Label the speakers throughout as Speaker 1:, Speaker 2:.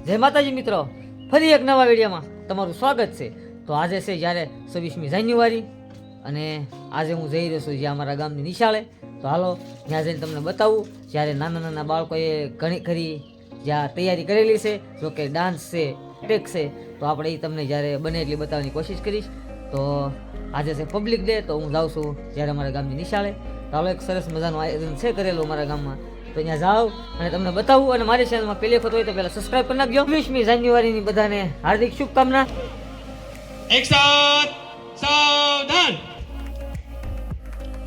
Speaker 1: જય માતાજી મિત્રો, ફરી એક નવા વિડીયોમાં તમારું સ્વાગત છે। તો આજે છે જ્યારે 26મી જાન્યુઆરી અને આજે હું જઈ રહ્યો છું જ્યાં અમારા ગામની નિશાળે। તો હાલો ત્યાં જઈને તમને બતાવું જ્યારે નાના નાના બાળકોએ ઘણી ખરી જ્યાં તૈયારી કરેલી છે, જો કે ડાન્સ છે, ટેક છે, તો આપણે એ તમને જ્યારે બને એટલી બતાવવાની કોશિશ કરીશ। તો આજે છે પબ્લિક ડે, તો હું જાઉં છું જ્યારે અમારા ગામની નિશાળે। તો હાલો એક સરસ મજાનું આયોજન છે કરેલું અમારા ગામમાં, તો ત્યાં જાઉં અને તમને બતાવું। અને મારી ચેનલમાં પહેલી વખત હોય તો પહેલાં સબસ્ક્રાઈબ કરી નાખજો। 20મી જાન્યુઆરીની બધાને હાર્દિક શુભકામના।
Speaker 2: एक साथ सावधान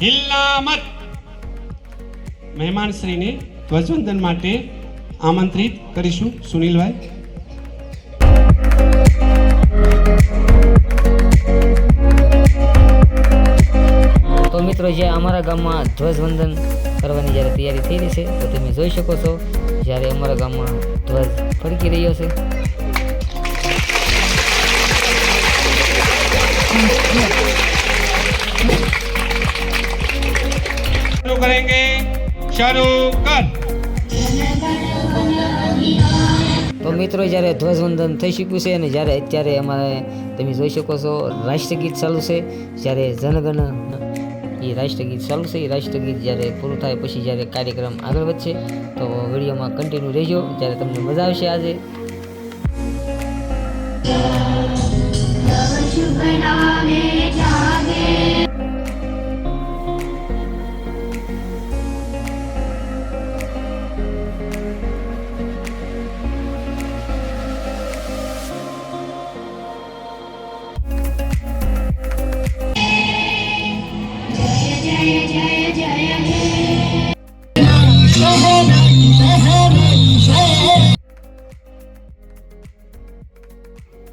Speaker 2: हिलना मत। મહેમાન શ્રીને ધ્વજવંદન માટે આમંત્રિત કરીશું। સુનિલભાઈ,
Speaker 1: તો મિત્રો જે અમારા ગામમાં ધ્વજવંદન કરવાની જ્યારે તૈયારી થઈ રહી છે, તો તમે જોઈ શકો છો જ્યારે અમારા ગામમાં ધ્વજ ફરકી રહ્યો છે।
Speaker 2: शुरू करेंगे, शुरू कर।
Speaker 1: તો મિત્રો જ્યારે ધ્વજવંદન થઈ ચૂક્યું છે અને જ્યારે અત્યારે અમારે તમે જોઈ શકો છો રાષ્ટ્રગીત ચાલુ છે। જ્યારે જનગણ એ રાષ્ટ્રગીત ચાલુ છે, એ રાષ્ટ્રગીત જ્યારે પૂરું થાય પછી જ્યારે કાર્યક્રમ આગળ વધશે, તો વિડીયોમાં કન્ટિન્યુ રહેજો, જ્યારે તમને મજા આવશે આજે।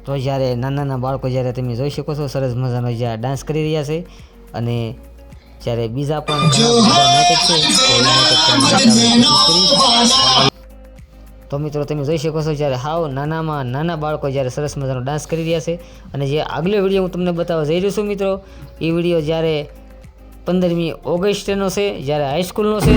Speaker 1: તો જ્યારે નાના નાના બાળકો જ્યારે તમે જોઈ શકો છો સરસ મજાનો જ્યાં ડાન્સ કરી રહ્યા છે, અને જ્યારે બીજા પણ ઘણા બધા નાટક છે, તો મિત્રો તમે જોઈ શકો છો જ્યારે હાવ નાનામાં નાના બાળકો જ્યારે સરસ મજાનો ડાન્સ કરી રહ્યા છે। અને જે આગલો વિડીયો હું તમને બતાવવા જઈ રહ્યો છું મિત્રો, એ વિડીયો જ્યારે 15મી ઓગસ્ટનો છે, જ્યારે હાઈસ્કૂલનો છે।